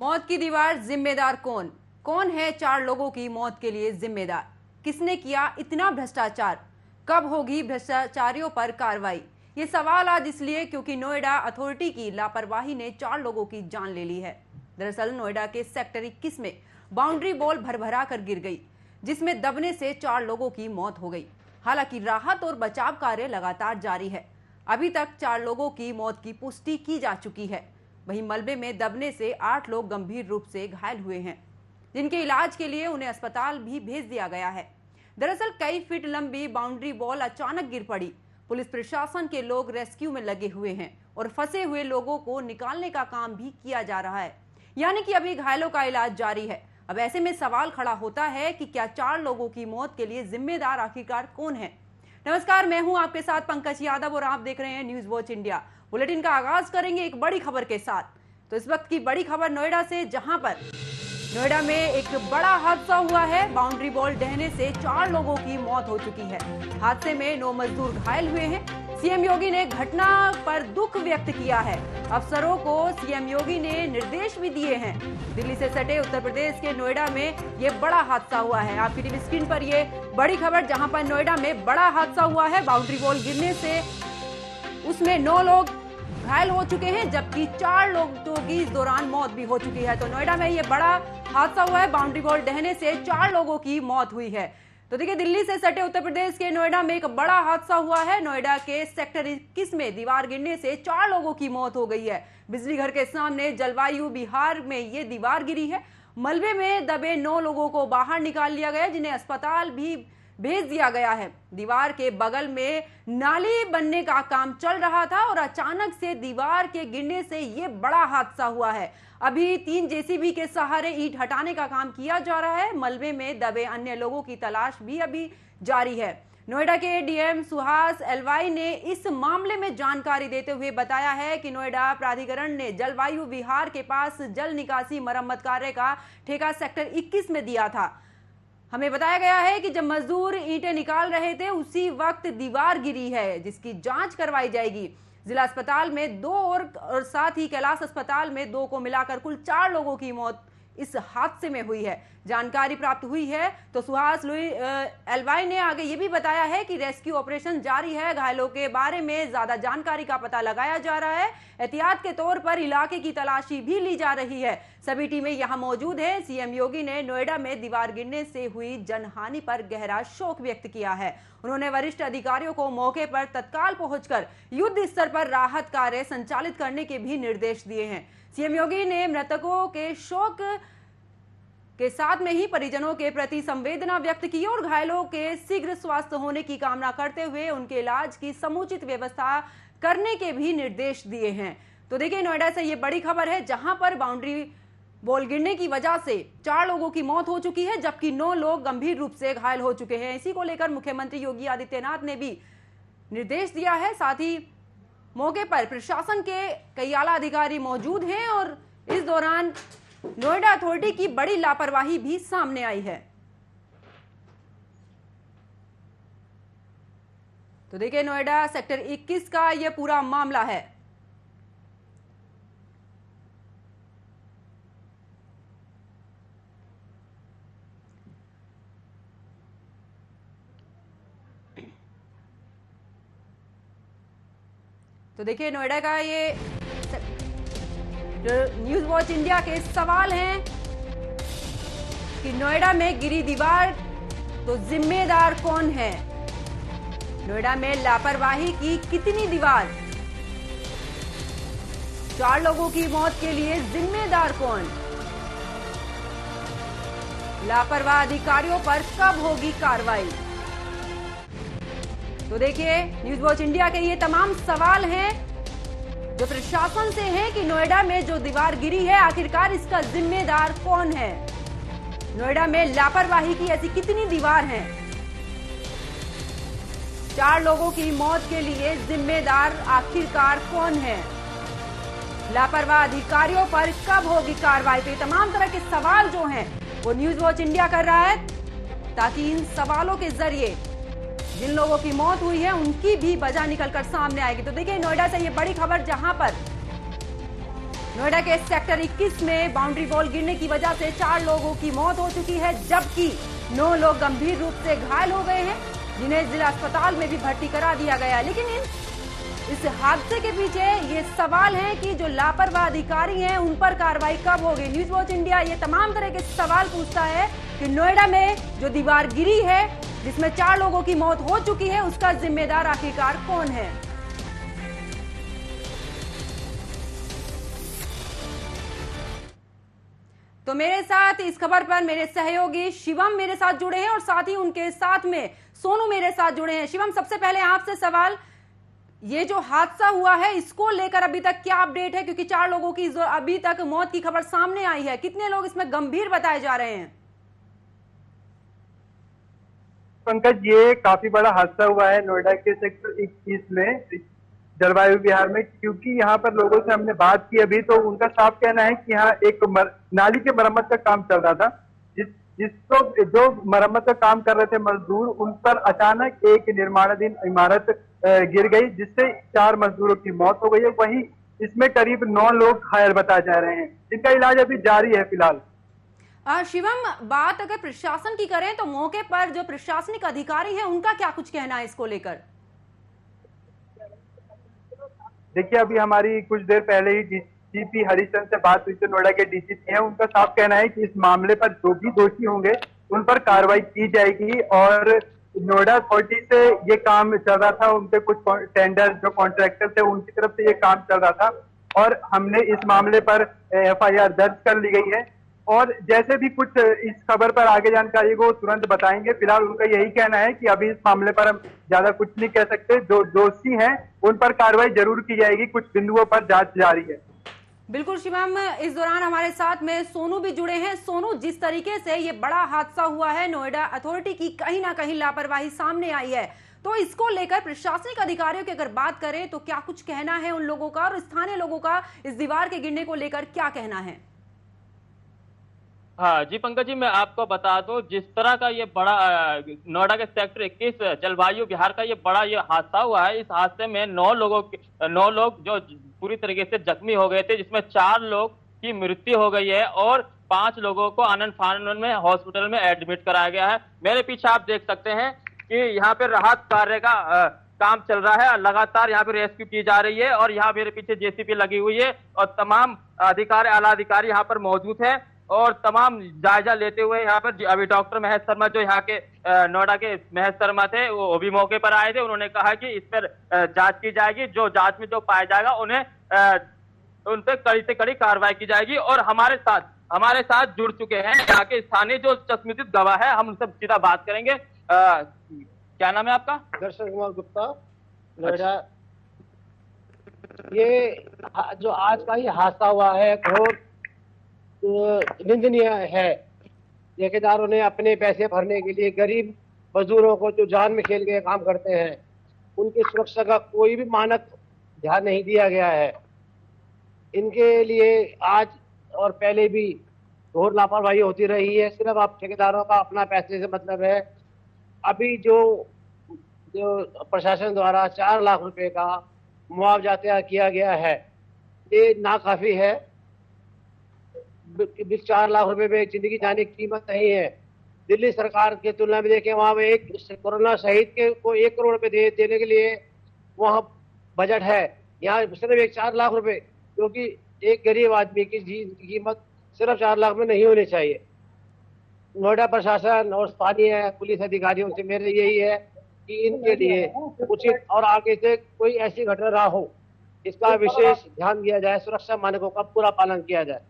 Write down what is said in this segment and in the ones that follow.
मौत की दीवार, जिम्मेदार कौन? कौन है 4 लोगों की मौत के लिए जिम्मेदार? किसने किया इतना भ्रष्टाचार? कब होगी भ्रष्टाचारियों पर कार्रवाई? ये सवाल आज इसलिए क्योंकि नोएडा अथॉरिटी की लापरवाही ने 4 लोगों की जान ले ली है। दरअसल नोएडा के सेक्टर 21 में बाउंड्री बॉल भरभरा कर गिर गई, जिसमें दबने से 4 लोगों की मौत हो गई। हालांकि राहत और बचाव कार्य लगातार जारी है। अभी तक 4 लोगों की मौत की पुष्टि की जा चुकी है। वहीं मलबे में दबने से 8 लोग गंभीर रूप से घायल हुए हैं, जिनके इलाज के लिए उन्हें अस्पताल भी भेज दिया गया है। दरअसल कई फीट लंबी बाउंड्री बॉल अचानक गिर पड़ी। पुलिस प्रशासन के लोग रेस्क्यू में लगे हुए हैं और फंसे हुए लोगों को निकालने का काम भी किया जा रहा है, यानी कि अभी घायलों का इलाज जारी है। अब ऐसे में सवाल खड़ा होता है कि क्या 4 लोगों की मौत के लिए जिम्मेदार आखिरकार कौन है? नमस्कार, मैं हूं आपके साथ पंकज यादव और आप देख रहे हैं न्यूज वॉच इंडिया। बुलेटिन का आगाज करेंगे एक बड़ी खबर के साथ। तो इस वक्त की बड़ी खबर नोएडा से, जहां पर नोएडा में एक बड़ा हादसा हुआ है। बाउंड्री बॉल ढहने से 4 लोगों की मौत हो चुकी है। हादसे में 9 मजदूर घायल हुए हैं। सीएम योगी ने घटना पर दुख व्यक्त किया है। अफसरों को सीएम योगी ने निर्देश भी दिए हैं। दिल्ली से सटे उत्तर प्रदेश के नोएडा में ये बड़ा हादसा हुआ है। आपकी टीवी स्क्रीन पर ये बड़ी खबर, जहां पर नोएडा में बड़ा हादसा हुआ है। बाउंड्री बॉल गिरने से उसमें 9 लोग घायल हो चुके हैं, जबकि 4 लोगों की इस दौरान मौत भी हो चुकी है। तो नोएडा में ये बड़ा हादसा हुआ है। बाउंड्री बॉल ढहने से 4 लोगों की मौत हुई है। तो देखिए, दिल्ली से सटे उत्तर प्रदेश के नोएडा में एक बड़ा हादसा हुआ है। नोएडा के सेक्टर 21 में दीवार गिरने से 4 लोगों की मौत हो गई है। बिजली घर के सामने जलवायु विहार में ये दीवार गिरी है। मलबे में दबे 9 लोगों को बाहर निकाल लिया गया, जिन्हें अस्पताल भी भेज दिया गया है। दीवार के बगल में नाली बनने का काम चल रहा था और अचानक से दीवार के गिरने से ये बड़ा हादसा हुआ है। अभी 3 जेसीबी के सहारे ईंट हटाने का काम किया जा रहा है। मलबे में दबे अन्य लोगों की तलाश भी अभी जारी है। नोएडा के डीएम सुहास एलवाई ने इस मामले में जानकारी देते हुए बताया है कि नोएडा प्राधिकरण ने जलवायु विहार के पास जल निकासी मरम्मत कार्य का ठेका सेक्टर 21 में दिया था। हमें बताया गया है कि जब मजदूर ईंटें निकाल रहे थे, उसी वक्त दीवार गिरी है, जिसकी जांच करवाई जाएगी। जिला अस्पताल में 2 और साथ ही कैलाश अस्पताल में 2 को मिलाकर कुल 4 लोगों की मौत इस हादसे में हुई है। जानकारी प्राप्त हुई है तो सुहास एलवाई ने आगे ये भी बताया है कि रेस्क्यू ऑपरेशन जारी है। घायलों के बारे में ज्यादा जानकारी का पता लगाया जा रहा है। एहतियात के तौर पर इलाके की तलाशी भी ली जा रही है। सभी टीमें यहां मौजूद हैं। सीएम योगी ने नोएडा में दीवार गिरने से हुई जनहानि पर गहरा शोक व्यक्त किया है। उन्होंने वरिष्ठ अधिकारियों को मौके पर तत्काल पहुंचकर युद्ध स्तर पर राहत कार्य संचालित करने के भी निर्देश दिए हैं। सीएम योगी ने मृतकों के शोक के साथ में ही परिजनों के प्रति संवेदना व्यक्त की और घायलों के शीघ्र स्वस्थ होने की कामना करते हुए उनके इलाज की समुचित व्यवस्था करने के भी निर्देश दिए हैं। तो देखिए, नोएडा से ये बड़ी खबर है, जहां पर बाउंड्री बॉल गिरने की वजह से 4 लोगों की मौत हो चुकी है, जबकि 9 लोग गंभीर रूप से घायल हो चुके हैं। इसी को लेकर मुख्यमंत्री योगी आदित्यनाथ ने भी निर्देश दिया है। साथ ही मौके पर प्रशासन के कई आला अधिकारी मौजूद हैं और इस दौरान नोएडा अथॉरिटी की बड़ी लापरवाही भी सामने आई है। तो देखिए, नोएडा सेक्टर 21 का यह पूरा मामला है। तो देखिए, नोएडा का ये न्यूज वॉच इंडिया के सवाल हैं कि नोएडा में गिरी दीवार, तो जिम्मेदार कौन है? नोएडा में लापरवाही की कितनी दीवार? 4 लोगों की मौत के लिए जिम्मेदार कौन? लापरवाह अधिकारियों पर कब होगी कार्रवाई? तो देखिए, न्यूज वॉच इंडिया के ये तमाम सवाल हैं जो प्रशासन से है कि नोएडा में जो दीवार गिरी है, आखिरकार इसका जिम्मेदार कौन है? नोएडा में लापरवाही की ऐसी कितनी दीवार हैं? 4 लोगों की मौत के लिए जिम्मेदार आखिरकार कौन है? लापरवाह अधिकारियों पर कब होगी कार्रवाई? तो ये तमाम तरह के सवाल जो हैं वो न्यूज वॉच इंडिया कर रहा है, ताकि इन सवालों के जरिए जिन लोगों की मौत हुई है उनकी भी वजह निकलकर सामने आएगी। तो देखिए, नोएडा से ये बड़ी खबर, जहां पर नोएडा के सेक्टर 21 में बाउंड्री वॉल गिरने की वजह से 4 लोगों की मौत हो चुकी है, जबकि 9 लोग गंभीर रूप से घायल हो गए हैं, जिन्हें जिला अस्पताल में भी भर्ती करा दिया गया है। लेकिन इस हादसे के पीछे ये सवाल है कि जो लापरवाह अधिकारी हैं उन पर कार्रवाई कब होगी। न्यूज वॉच इंडिया ये तमाम तरह के सवाल पूछता है कि नोएडा में जो दीवार गिरी है जिसमें 4 लोगों की मौत हो चुकी है, उसका जिम्मेदार आखिरकार कौन है। तो मेरे साथ इस खबर पर मेरे सहयोगी शिवम मेरे साथ जुड़े हैं और साथ ही उनके साथ में सोनू मेरे साथ जुड़े हैं। शिवम, सबसे पहले आपसे सवाल, ये जो हादसा हुआ है इसको लेकर अभी तक क्या अपडेट है, क्योंकि 4 लोगों की अभी तक मौत की खबर सामने आई है, कितने लोग इसमें गंभीर बताए जा रहे हैं? पंकज, ये काफी बड़ा हादसा हुआ है नोएडा के सेक्टर 21 में, जलवायु विहार में, क्योंकि यहाँ पर लोगों से हमने बात की अभी, तो उनका साफ कहना है कि यहाँ एक नाली के मरम्मत का काम चल रहा था। जिसको जो मरम्मत का काम कर रहे थे मजदूर, उन पर अचानक एक निर्माणाधीन इमारत गिर गई, जिससे 4 मजदूरों की मौत हो गई है। वहीं इसमें करीब 9 लोग घायल बताए जा रहे हैं, जिनका इलाज अभी जारी है फिलहाल। शिवम, बात अगर प्रशासन की करें तो मौके पर जो प्रशासनिक अधिकारी हैं उनका क्या कुछ कहना है इसको लेकर? देखिए, अभी हमारी कुछ देर पहले ही डीसीपी हरिचंद से बात हुई थी, नोएडा के डीसीपी हैं। उनका साफ कहना है कि इस मामले पर जो भी दोषी होंगे उन पर कार्रवाई की जाएगी। और नोएडा अथॉरिटी से ये काम चल रहा था, उनके कुछ टेंडर जो कॉन्ट्रैक्टर थे उनकी तरफ से ये काम चल रहा था, और हमने इस मामले पर FIR दर्ज कर ली गई है। और जैसे भी कुछ इस खबर पर आगे जानकारी को तुरंत बताएंगे। फिलहाल उनका यही कहना है कि अभी इस मामले पर हम ज्यादा कुछ नहीं कह सकते। जो दोषी हैं उन पर कार्रवाई जरूर की जाएगी, कुछ बिंदुओं पर जांच जारी है। बिल्कुल शिवम, इस दौरान हमारे साथ में सोनू भी जुड़े हैं। सोनू, जिस तरीके से ये बड़ा हादसा हुआ है, नोएडा अथॉरिटी की कहीं ना कहीं लापरवाही सामने आई है, तो इसको लेकर प्रशासनिक अधिकारियों की अगर बात करें तो क्या कुछ कहना है उन लोगों का, और स्थानीय लोगों का इस दीवार के गिरने को लेकर क्या कहना है? हाँ जी पंकज जी, मैं आपको बता दूं, जिस तरह का ये बड़ा नोएडा के सेक्टर 21 जलवायु विहार का ये बड़ा ये हादसा हुआ है, इस हादसे में 9 लोग जो पूरी तरीके से जख्मी हो गए थे, जिसमें 4 लोग की मृत्यु हो गई है और 5 लोगों को आनंद फानन में हॉस्पिटल में एडमिट कराया गया है। मेरे पीछे आप देख सकते हैं कि यहाँ पे राहत कार्य का काम चल रहा है, लगातार यहाँ पे रेस्क्यू की जा रही है, और यहाँ मेरे पीछे JCB लगी हुई है और तमाम अधिकारी, आला अधिकारी यहाँ पर मौजूद है और तमाम जायजा लेते हुए यहाँ पर अभी डॉक्टर महेश शर्मा, जो यहाँ के नोएडा के महेश शर्मा थे, वो भी मौके पर आए थे। उन्होंने कहा कि इस पर जांच की जाएगी, जो जांच में जो पाया जाएगा उन्हें उन पर कड़ी से कड़ी कार्रवाई की जाएगी। और हमारे साथ जुड़ चुके हैं यहाँ के स्थानीय जो चश्मदीद गवाह है, हम उनसे सीधा बात करेंगे। क्या नाम है आपका? दर्शन कुमार गुप्ता, नोएडा। ये जो आज का ये हादसा हुआ है घोर निंदनीय है। ठेकेदारों ने अपने पैसे भरने के लिए गरीब मजदूरों को, जो जान में खेल के काम करते हैं, उनकी सुरक्षा का कोई भी मानक ध्यान नहीं दिया गया है। इनके लिए आज और पहले भी घोर लापरवाही होती रही है। सिर्फ आप ठेकेदारों का अपना पैसे से मतलब है। अभी जो प्रशासन द्वारा 4 लाख रुपए का मुआवजा तैयार किया गया है, ये नाकाफी है। 4 लाख रुपए में जिंदगी जाने की कीमत नहीं है। दिल्ली सरकार की तुलना में देखें, वहाँ पे एक कोरोना शहीद के को 1 करोड़ रुपए देने के लिए वहाँ बजट है। यहाँ सिर्फ 4 लाख रुपए, क्योंकि एक गरीब आदमी की कीमत सिर्फ 4 लाख में नहीं होनी चाहिए। नोएडा प्रशासन और स्थानीय पुलिस अधिकारियों से मेरे यही है कि इनके लिए उचित और आगे से कोई ऐसी घटना ना हो, इसका विशेष ध्यान दिया जाए, सुरक्षा मानकों का पूरा पालन किया जाए।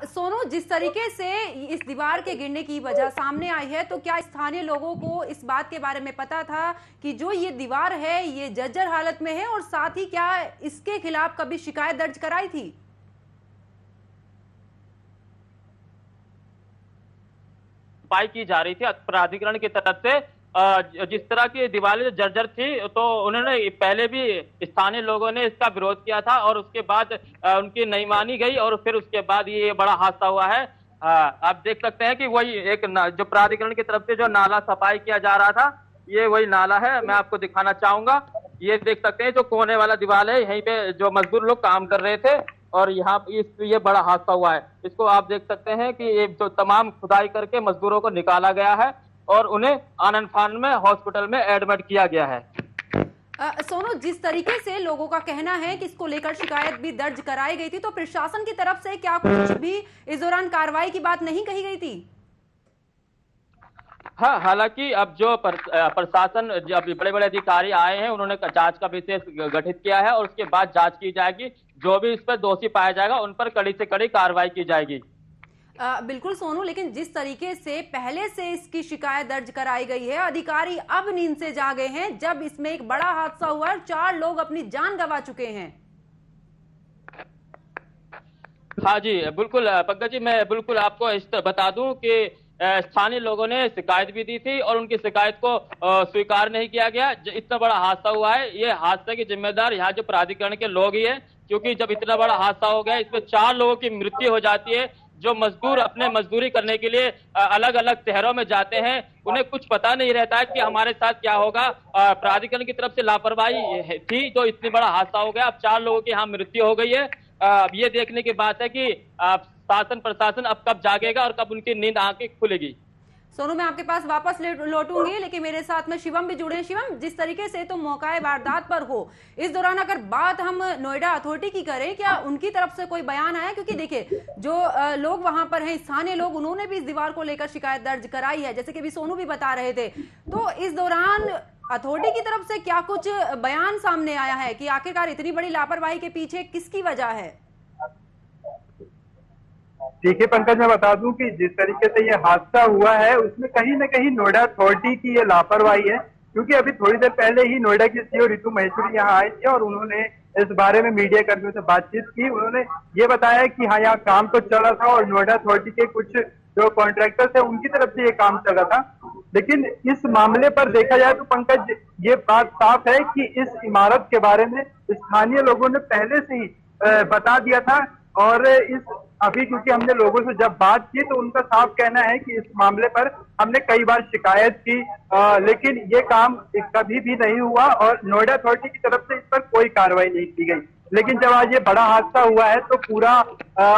सोनू, जिस तरीके से इस दीवार के गिरने की वजह सामने आई है, तो क्या स्थानीय लोगों को इस बात के बारे में पता था कि जो ये दीवार है ये जर्जर हालत में है, और साथ ही क्या इसके खिलाफ कभी शिकायत दर्ज कराई थी? पाई की जा रही थी प्राधिकरण की तरफ से। जिस तरह की दीवारें जर्जर थी, तो उन्होंने पहले भी स्थानीय लोगों ने इसका विरोध किया था और उसके बाद उनकी नहीं मानी गई और फिर उसके बाद ये बड़ा हादसा हुआ है। आप देख सकते हैं कि वही एक जो प्राधिकरण की तरफ से जो नाला सफाई किया जा रहा था, ये वही नाला है। मैं आपको दिखाना चाहूंगा, ये देख सकते हैं जो कोने वाला दीवार है, यहीं पे जो मजदूर लोग काम कर रहे थे और यहाँ ये बड़ा हादसा हुआ है। इसको आप देख सकते हैं कि ये जो तमाम खुदाई करके मजदूरों को निकाला गया है और उन्हें आनंद फान में हॉस्पिटल में एडमिट किया गया है। सोनू, जिस तरीके से लोगों का कहना है कि इसको लेकर शिकायत भी दर्ज कराई गई थी, तो प्रशासन की तरफ से क्या कुछ भी इस दौरान कार्रवाई की बात नहीं कही गई थी? हाँ, हालांकि अब जो प्रशासन, जब बड़े बड़े अधिकारी आए हैं, उन्होंने जांच का विशेष गठित किया है और उसके बाद जांच की जाएगी। जो भी इस पर दोषी पाया जाएगा उन पर कड़ी से कड़ी कार्रवाई की जाएगी। बिल्कुल सोनू, लेकिन जिस तरीके से पहले से इसकी शिकायत दर्ज कराई गई है, अधिकारी अब नींद से जागे हैं जब इसमें एक बड़ा हादसा हुआ है, 4 लोग अपनी जान गंवा चुके हैं। हाँ जी, बिल्कुल पंकज जी, मैं बिल्कुल आपको बता दूं कि स्थानीय लोगों ने शिकायत भी दी थी और उनकी शिकायत को स्वीकार नहीं किया गया। इतना बड़ा हादसा हुआ है, ये हादसे के जिम्मेदार यहाँ जो प्राधिकरण के लोग ही है, क्योंकि जब इतना बड़ा हादसा हो गया, इसमें 4 लोगों की मृत्यु हो जाती है। जो मजदूर अपने मजदूरी करने के लिए अलग अलग शहरों में जाते हैं, उन्हें कुछ पता नहीं रहता है कि हमारे साथ क्या होगा। प्राधिकरण की तरफ से लापरवाही थी, जो इतनी बड़ा हादसा हो गया। अब 4 लोगों की यहाँ मृत्यु हो गई है। अब ये देखने की बात है कि शासन प्रशासन अब कब जागेगा और कब उनकी नींद आंखें खुलेगी। सोनू, मैं आपके पास वापस लौटूंगी, लेकिन मेरे साथ में शिवम भी जुड़े हैं। शिवम, जिस तरीके से तुम मौका वारदात पर हो, इस दौरान अगर बात हम नोएडा अथॉरिटी की करें, क्या उनकी तरफ से कोई बयान आया? क्योंकि देखिए, जो लोग वहां पर हैं, स्थानीय लोग, उन्होंने भी इस दीवार को लेकर शिकायत दर्ज कराई है, जैसे कि अभी सोनू भी बता रहे थे। तो इस दौरान अथॉरिटी की तरफ से क्या कुछ बयान सामने आया है कि आखिरकार इतनी बड़ी लापरवाही के पीछे किसकी वजह है? देखिए पंकज, मैं बता दूं कि जिस तरीके से ये हादसा हुआ है, उसमें कहीं ना कहीं नोएडा अथॉरिटी की ये लापरवाही है। क्योंकि अभी थोड़ी देर पहले ही नोएडा की सीओ रितु महेश्वरी यहाँ आए थे और उन्होंने इस बारे में मीडिया कर्मियों से बातचीत की। उन्होंने ये बताया कि हाँ, यहाँ काम तो चल रहा था और नोएडा अथॉरिटी के कुछ जो कॉन्ट्रैक्टर्स है, उनकी तरफ से ये काम चल रहा था। लेकिन इस मामले पर देखा जाए तो पंकज, ये बात साफ है कि इस इमारत के बारे में स्थानीय लोगों ने पहले से ही बता दिया था। और अभी क्योंकि हमने लोगों से जब बात की तो उनका साफ कहना है कि इस मामले पर हमने कई बार शिकायत की, लेकिन ये काम कभी भी नहीं हुआ और नोएडा अथॉरिटी की तरफ से इस पर कोई कार्रवाई नहीं की गई। लेकिन जब आज ये बड़ा हादसा हुआ है तो पूरे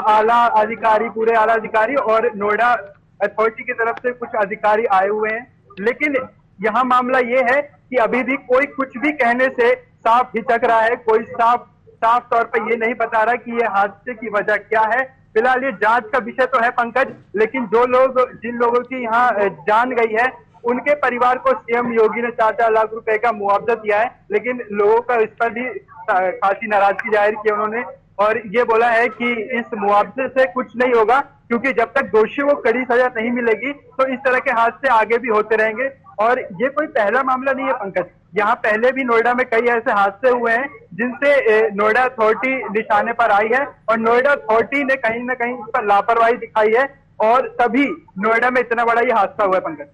आला अधिकारी और नोएडा अथॉरिटी की तरफ से कुछ अधिकारी आए हुए हैं। लेकिन यहाँ मामला ये है कि अभी भी कोई कुछ भी कहने से साफ हिचक रहा है। कोई साफ तौर पर ये नहीं बता रहा कि ये हादसे की वजह क्या है। फिलहाल ये जांच का विषय तो है पंकज, लेकिन जिन लोगों की यहाँ जान गई है, उनके परिवार को सीएम योगी ने 4-4 लाख रुपए का मुआवजा दिया है। लेकिन लोगों का इस पर भी खासी नाराजगी जाहिर की उन्होंने और ये बोला है कि इस मुआवजे से कुछ नहीं होगा, क्योंकि जब तक दोषियों को कड़ी सजा नहीं मिलेगी तो इस तरह के हादसे आगे भी होते रहेंगे। और ये कोई पहला मामला नहीं है पंकज, यहाँ पहले भी नोएडा में कई ऐसे हादसे हुए हैं जिनसे नोएडा अथॉरिटी निशाने पर आई है और नोएडा अथॉरिटी ने कहीं ना कहीं इस पर लापरवाही दिखाई है और तभी नोएडा में इतना बड़ा ये हादसा हुआ है पंकज।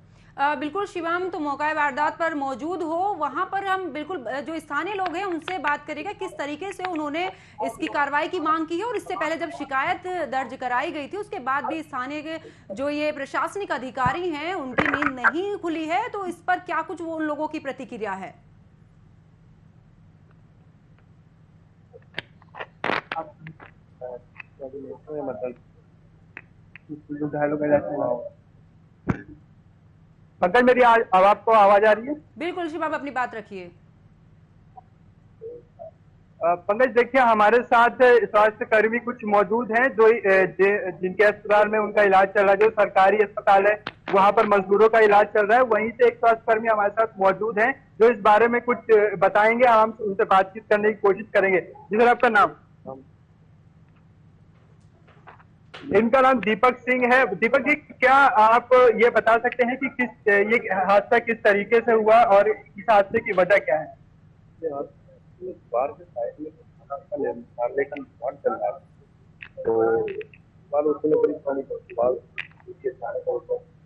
बिल्कुल शिवम, तो मौका वारदात पर मौजूद हो, वहां पर हम बिल्कुल जो स्थानीय लोग हैं उनसे बात करेंगे किस तरीके से उन्होंने इसकी कार्रवाई की मांग की है। और इससे पहले जब शिकायत दर्ज कराई गई थी उसके बाद भी स्थानीय के जो ये प्रशासनिक अधिकारी हैं उनकी नींद नहीं खुली है, तो इस पर क्या कुछ वो उन लोगों की प्रतिक्रिया है? पंकज, मेरी आपको आवाज आ रही है? बिल्कुल शिवम, अपनी बात रखिए। पंकज, देखिए, हमारे साथ स्वास्थ्य कर्मी कुछ मौजूद हैं जो जिनके अस्पताल में उनका इलाज चल रहा है, जो सरकारी अस्पताल है वहां पर मजदूरों का इलाज चल रहा है। वहीं से एक स्वास्थ्य कर्मी हमारे साथ मौजूद हैं जो इस बारे में कुछ बताएंगे। हम उनसे बातचीत करने की कोशिश करेंगे। जी सर, आपका नाम? इनका नाम दीपक सिंह है। दीपक जी, क्या आप ये बता सकते हैं कि ये हादसा किस तरीके से हुआ और इस हादसे की वजह क्या है? बाहर के साइड में मारने का निर्माण चल रहा है, तो बाल उसने बड़ी पानी पर बाल उसके सारे को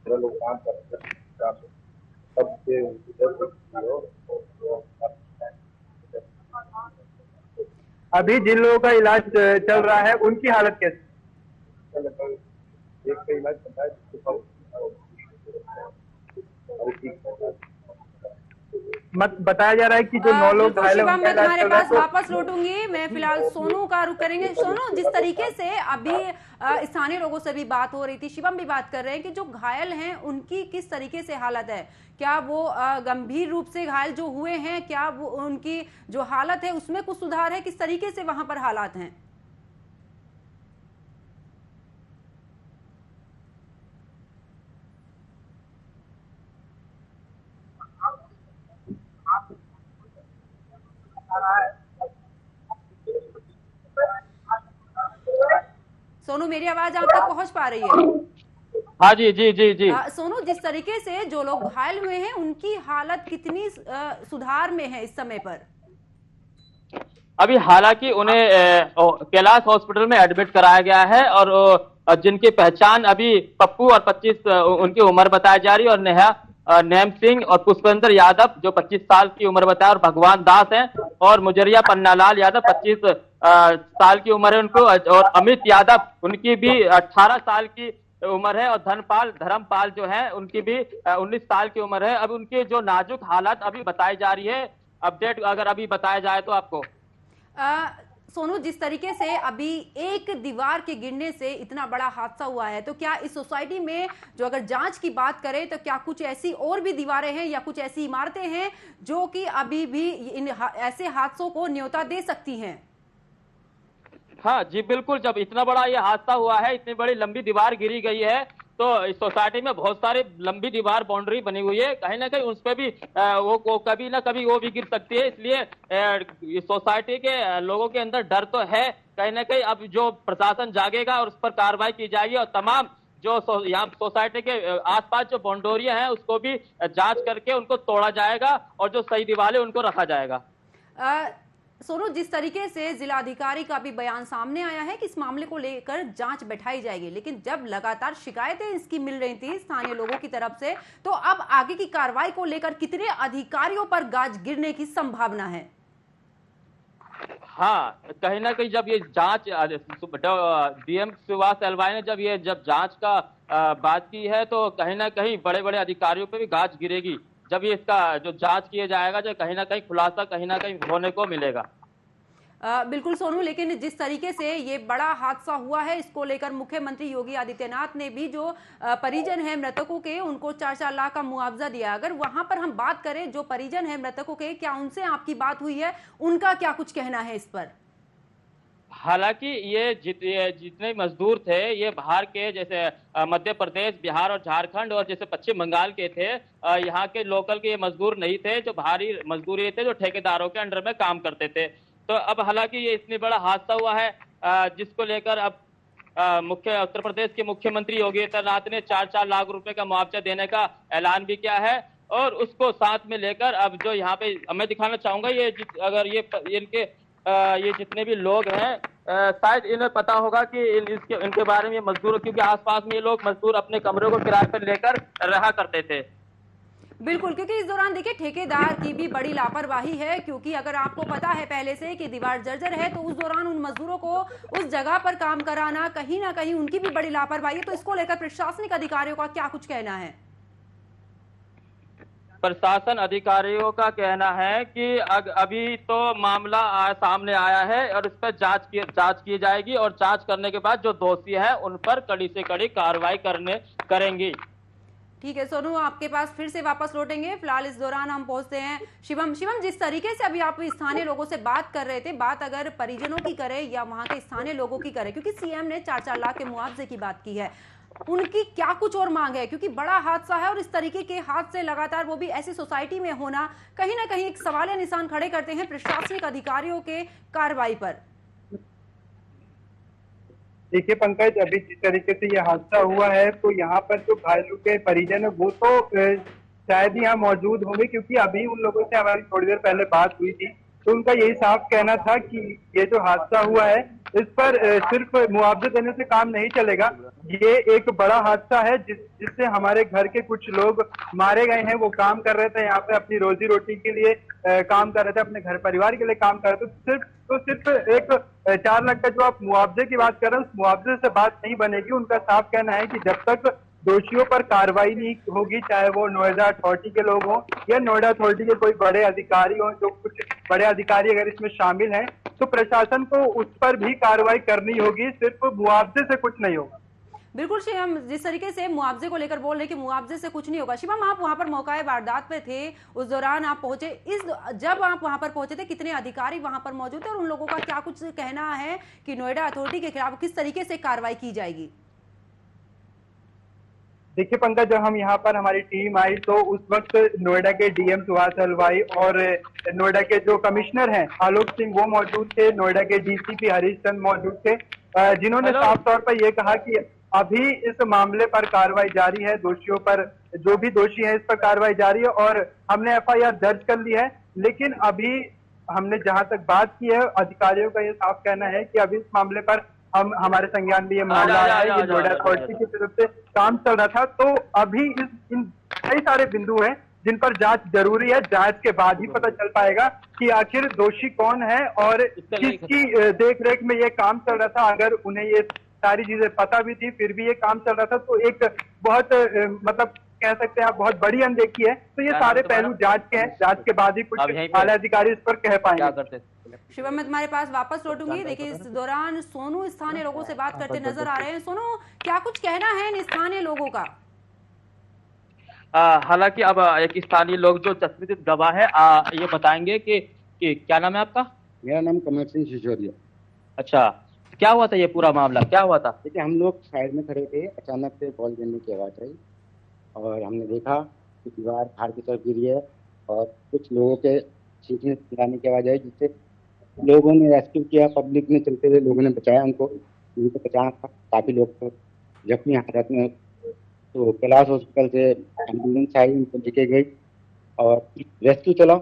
लोग काम कर रहे हैं। तब से अभी जिन लोगों का इलाज चल रहा है उनकी हालत कैसी? एक का इलाज चल रहा है, बताया जा रहा है कि जो 9 लोग बिल्कुल घायल हैं शिवम, उनका मैं इलाज तुम्हारे चल रहा है। पास वापस लौटूंगी। मैं फिलहाल सोनू का रुख करेंगे। सोनू, जिस तरीके से अभी स्थानीय लोगों से भी बात हो रही थी, शिवम भी बात कर रहे हैं कि जो घायल हैं उनकी किस तरीके से हालत है, क्या वो गंभीर रूप से घायल जो हुए हैं, क्या वो उनकी जो हालत है उसमें कुछ सुधार है, किस तरीके से वहां पर हालात हैं? सोनू, मेरी आवाज आप तक पहुंच पा रही है? हाँ जी जी जी जी। सोनू, जिस तरीके से जो लोग घायल हुए हैं उनकी हालत कितनी सुधार में है इस समय पर? अभी हालांकि उन्हें कैलाश हॉस्पिटल में एडमिट कराया गया है, और जिनकी पहचान अभी पप्पू और 25 उनकी उम्र बताई जा रही है, और नेहा नेम सिंह और पुष्पेंद्र यादव जो 25 साल की उम्र बताया, और भगवान दास हैं, और मुजरिया पन्नालाल यादव 25 साल की उम्र है उनको, और अमित यादव उनकी भी 18 साल की उम्र है, और धर्मपाल जो है उनकी भी 19 साल की उम्र है। अब उनकी जो नाजुक हालत अभी बताई जा रही है, अपडेट अगर अभी बताया जाए तो आपको। सोनू, जिस तरीके से अभी एक दीवार के गिरने से इतना बड़ा हादसा हुआ है, तो क्या इस सोसाइटी में जो अगर जांच की बात करें तो क्या कुछ ऐसी और भी दीवारें हैं या कुछ ऐसी इमारतें हैं जो कि अभी भी ऐसे हादसों को न्योता दे सकती हैं? हाँ जी बिल्कुल, जब इतना बड़ा ये हादसा हुआ है, इतनी बड़ी लंबी दीवार गिरी गई है, तो इस सोसाइटी में बहुत सारी लंबी दीवार बाउंड्री बनी हुई है, कहीं ना कहीं उस पर भी वो कभी ना कभी वो भी गिर सकती है। इसलिए इस सोसाइटी के लोगों के अंदर डर तो है, कहीं ना कहीं अब जो प्रशासन जागेगा और उस पर कार्रवाई की जाएगी, और तमाम जो यहाँ सोसाइटी के आसपास जो बाउंड्रियां हैं उसको भी जांच करके उनको तोड़ा जाएगा, और जो सही दीवारें उनको रखा जाएगा। सोनू, जिस तरीके से जिलाधिकारी का भी बयान सामने आया है कि इस मामले को लेकर जांच बैठाई जाएगी, लेकिन जब लगातार शिकायतें इसकी मिल रही थी स्थानीय लोगों की तरफ से, तो अब आगे की कार्रवाई को लेकर कितने अधिकारियों पर गाज गिरने की संभावना है? हाँ, कहीं ना कहीं जब ये जांच डीएम सुभाष एलवाई ने जब जांच का बात की है, तो कहीं ना कहीं बड़े बड़े अधिकारियों पे भी गाज गिरेगी। जब ये इसका जो जांच किया जाएगा, जो कहीं ना कहीं खुलासा कहीं ना कहीं होने को मिलेगा। बिल्कुल सोनू, लेकिन जिस तरीके से ये बड़ा हादसा हुआ है, इसको लेकर मुख्यमंत्री योगी आदित्यनाथ ने भी जो परिजन है मृतकों के, उनको 4-4 लाख का मुआवजा दिया। अगर वहां पर हम बात करें, जो परिजन है मृतकों के, क्या उनसे आपकी बात हुई है? उनका क्या कुछ कहना है इस पर? हालांकि ये जितने मजदूर थे, ये बाहर के जैसे मध्य प्रदेश, बिहार और झारखंड और जैसे पश्चिम बंगाल के थे, यहाँ के लोकल के ये मजदूर नहीं थे, जो बाहरी मजदूर थे, जो ठेकेदारों के अंडर में काम करते थे। तो अब हालांकि ये इतनी बड़ा हादसा हुआ है, जिसको लेकर अब उत्तर प्रदेश के मुख्यमंत्री योगी आदित्यनाथ ने 4-4 लाख रुपए का मुआवजा देने का ऐलान भी किया है, और उसको साथ में लेकर अब जो यहाँ पे मैं दिखाना चाहूंगा, अगर इनके ये जितने भी लोग हैं, शायद इन्हें पता होगा कि इनके बारे में, ये मजदूर, क्योंकि आसपास में ये लोग मजदूर अपने कमरे को किराए पर लेकर रहा करते थे। बिल्कुल, क्योंकि इस दौरान देखिए ठेकेदार की भी बड़ी लापरवाही है, क्योंकि अगर आपको पता है पहले से कि दीवार जर्जर है, तो उस दौरान उन मजदूरों को उस जगह पर काम कराना, कहीं ना कहीं उनकी भी बड़ी लापरवाही है। तो इसको लेकर प्रशासनिक अधिकारियों का क्या कुछ कहना है? प्रशासन अधिकारियों का कहना है कि अभी तो मामला सामने आया है, और इस पर जांच की जाएगी, और जांच करने के बाद जो दोषी है उन पर कड़ी से कड़ी कार्रवाई करेंगी। ठीक है सोनू, आपके पास फिर से वापस लौटेंगे। फिलहाल इस दौरान हम पहुंचते हैं शिवम। जिस तरीके से अभी आप स्थानीय लोगों से बात कर रहे थे, बात अगर परिजनों की करें या वहां के स्थानीय लोगों की करें, क्योंकि सीएम ने 4-4 लाख के मुआवजे की बात की है, उनकी क्या कुछ और मांग है? क्योंकि बड़ा हादसा है, और इस तरीके के हादसे लगातार, वो भी ऐसी सोसाइटी में होना, कहीं ना कहीं एक सवालिया निशान खड़े करते हैं प्रशासनिक अधिकारियों के कार्रवाई पर। देखिए पंकज, अभी जिस तरीके से ये हादसा हुआ है, तो यहाँ पर जो घायलों के परिजन है वो तो शायद ही यहाँ मौजूद होंगे, क्योंकि अभी उन लोगों से हमारी थोड़ी देर पहले बात हुई थी, तो उनका यही साफ कहना था कि ये जो हादसा हुआ है, इस पर सिर्फ मुआवजा देने से काम नहीं चलेगा। ये एक बड़ा हादसा है जिससे हमारे घर के कुछ लोग मारे गए हैं। वो काम कर रहे थे यहाँ पे, अपनी रोजी रोटी के लिए काम कर रहे थे, अपने घर परिवार के लिए काम कर रहे थे। सिर्फ एक 4 लाख का जो आप मुआवजे की बात कर रहे हैं, उस मुआवजे से बात नहीं बनेगी। उनका साफ कहना है कि जब तक दोषियों पर कार्रवाई नहीं होगी, चाहे वो नोएडा अथॉरिटी के लोग हों या नोएडा अथॉरिटी के कोई बड़े अधिकारी हों, जो कुछ बड़े अधिकारी अगर इसमें शामिल हैं, तो प्रशासन को उस पर भी कार्रवाई करनी होगी, सिर्फ मुआवजे से कुछ नहीं होगा। बिल्कुल शिवम, जिस तरीके से मुआवजे को लेकर बोल रहे कि मुआवजे से कुछ नहीं होगा, शिवम आप वहां पर मौका वारदात पे थे, उस दौरान आप पहुंचे, जब आप वहां पर पहुंचे थे कितने अधिकारी वहां पर मौजूद थे और उन लोगों का क्या कुछ कहना है कि नोएडा अथॉरिटी के खिलाफ किस तरीके से कार्रवाई की जाएगी? देखिए पंकज, जब हम यहाँ पर हमारी टीम आई तो उस वक्त नोएडा के डीएम सुभाष हलवाई और नोएडा के जो कमिश्नर हैं आलोक सिंह वो मौजूद थे, नोएडा के डीसीपी हरीश चंद मौजूद थे, जिन्होंने साफ तौर पर यह कहा कि अभी इस मामले पर कार्रवाई जारी है, दोषियों पर, जो भी दोषी है इस पर कार्रवाई जारी है और हमने एफआईआर दर्ज कर ली है। लेकिन अभी हमने जहां तक बात की है, अधिकारियों का ये साफ कहना है कि अभी इस मामले पर हमारे संज्ञान में ये मामला आया है, ये नोएडा अथॉरिटी की तरफ से काम चल रहा था, तो अभी इन कई सारे बिंदु हैं जिन पर जांच जरूरी है। जांच के बाद ही पता चल पाएगा कि आखिर दोषी कौन है और किसकी देखरेख में ये काम चल रहा था। अगर उन्हें ये सारी चीजें पता भी थी फिर भी ये काम चल रहा था, तो एक बहुत मतलब कह सकते हैं आप बहुत बड़ी अनदेखी है। तो ये सारे पहलू जांच के हैं, जांच के बाद ही कुछ आला अधिकारी इस पर कह पाएंगे। शिवम, मैं तुम्हारे पास वापस लौटूंगी। देखिए, इस दौरान सोनू स्थानीय लोगों से बात करते नजर आ रहे हैं। सोनू, क्या कुछ कहना है इन स्थानीय लोगों का? हालांकि अब एक स्थानीय लोग जो चश्मदीद गवाह है ये बताएंगे कि क्या नाम है आपका? मेरा नाम कमल सिंह सिसोदिया। अच्छा, क्या हुआ था ये पूरा मामला, क्या हुआ था? देखिए, हम लोग साइड में खड़े थे, अचानक से बॉल गिरने की आवाज़ आई और हमने देखा कि दीवार फाड़ की तरफ गिरी है और कुछ लोगों के चीखने चिल्लाने की आवाज़ आई, जिससे लोगों ने रेस्क्यू किया, पब्लिक ने चलते हुए लोगों ने बचाया उनको। तो बचाना था, काफ़ी लोग तो जख्मी हालत में, तो कैलाश हॉस्पिटल से एम्बुलेंस आई, उनको लेके गई और रेस्क्यू चला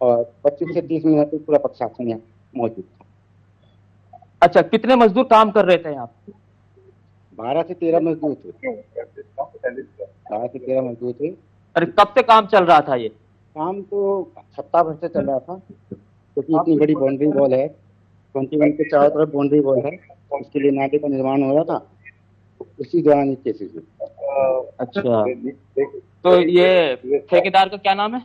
और 25 से 30 मिनट तक पूरा प्रशासन यहाँ मौजूद था। अच्छा, कितने मजदूर काम कर रहे थे यहाँ? 12 से 13 मजदूर थे। 12 से 13 मजदूर थे। अरे, कब से काम चल रहा था ये? काम तो सप्ताह भर से चल रहा था, क्योंकि इतनी बड़ी बाउंड्री वॉल है, 21 के चारों तरफ बाउंड्री वॉल है, इसके लिए नाले का निर्माण हो रहा था, उसी दौरान ये केसेस हुए। अच्छा, तो ये ठेकेदार का क्या नाम है?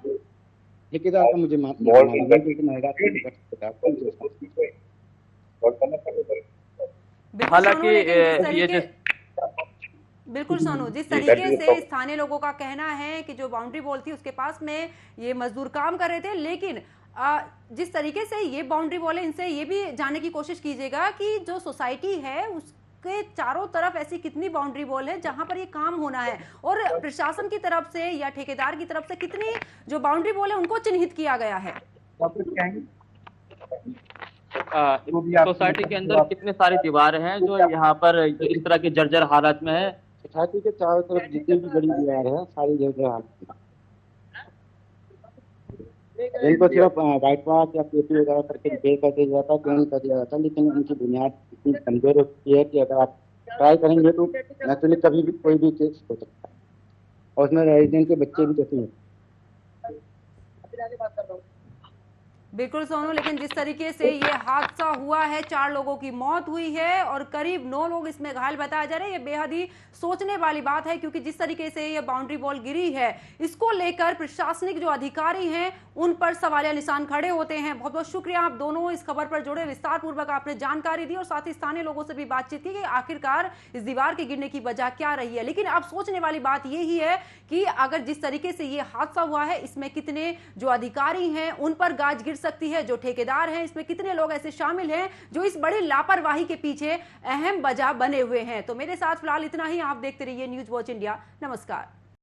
ठेकेदार का मुझे मालूम है, लेकिन हालांकि ये बिल्कुल सोनू, जिस तरीके से स्थानीय लोगों का कहना है कि जो बाउंड्री वॉल थी उसके पास में ये मजदूर काम कर रहे थे, लेकिन जिस तरीके से ये बाउंड्री वॉल है, इनसे ये भी जानने की कोशिश कीजिएगा कि जो सोसाइटी है उसके चारों तरफ ऐसी कितनी बाउंड्री वॉल है जहां पर ये काम होना है, और प्रशासन की तरफ से या ठेकेदार की तरफ से कितनी जो बाउंड्री वॉल है उनको चिन्हित किया गया है। सोसाइटी के अंदर कितने सारी दीवारें हैं जो यहाँ पर इस तरह की जर्जर हालत में है? सोसाइटी के चारों तरफ जितनी भी बड़ी दीवार है सारी जर्जर हालत में, इनको सिर्फ व्हाइट वॉश या पेटी वगैरह करके रिपेयर कर दिया जाता है, पेंट कर दिया जाता है, लेकिन उनकी बुनियाद इतनी कमजोर होती है कि अगर आप ट्राई करेंगे तो नेचुरली कभी भी कोई भी केस हो सकता है, और उसमें रेजिडेंट के बच्चे भी जैसे हैं। बिल्कुल सोनू, लेकिन जिस तरीके से ये हादसा हुआ है, 4 लोगों की मौत हुई है और करीब 9 लोग इसमें घायल बताया जा रहा है, ये बेहद ही सोचने वाली बात है, क्योंकि जिस तरीके से ये बाउंड्री वॉल गिरी है इसको लेकर प्रशासनिक जो अधिकारी हैं उन पर सवालिया निशान खड़े होते हैं। बहुत बहुत शुक्रिया, आप दोनों इस खबर पर जुड़े, विस्तार पूर्वक आपने जानकारी दी और साथ ही स्थानीय लोगों से भी बातचीत की कि आखिरकार इस दीवार के गिरने की वजह क्या रही है। लेकिन अब सोचने वाली बात यही है कि अगर जिस तरीके से ये हादसा हुआ है इसमें कितने जो अधिकारी हैं उन पर गाज गिर सकती है, जो ठेकेदार हैं इसमें कितने लोग ऐसे शामिल हैं जो इस बड़ी लापरवाही के पीछे अहम वजह बने हुए हैं। तो मेरे साथ फिलहाल इतना ही। आप देखते रहिए न्यूज वॉच इंडिया। नमस्कार।